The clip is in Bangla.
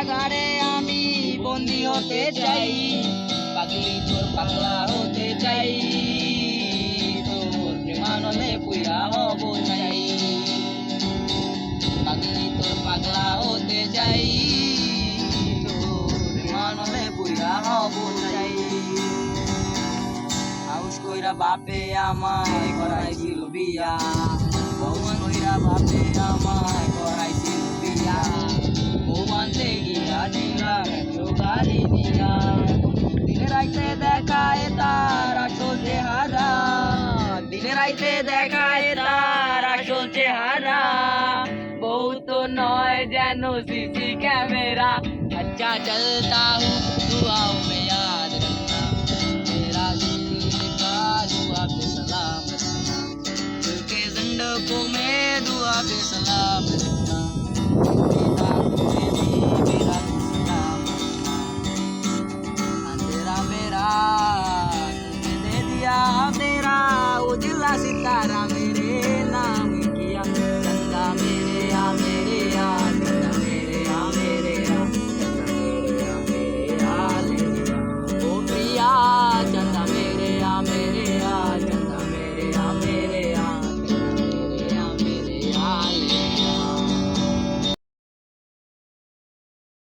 কারাগারে আমি বন্দি হতে চাই, পাগলি তোর পাগলা হতে চাই, তোর প্রেমানলে পুইরা হব চাই, পাগলি তোর পাগলা হতে চাই, তোর প্রেমানলে পুইরা হব চাই। হাউস কইরা বাপে আমায় করাইছিল বিয়া, হাউস কইরা বাপে আমায় করাইছিল বিয়া, বৌমানতে গিয়া দিলাম একশো গালি দিয়া, দিনে রাইতে দেখায় তার আসল চেহারা, দিনে রাইতে দেখায় তার আসল চেহারা, বউ তো নয় যেন সিসি ক্যামেরা। अच्छा चलता हूँ दुआओं में याद रखना, मेरा दिल का दुआ पे सलाम रखना, दिल के ज़ंडकों में दुआ पे सलाम रखना।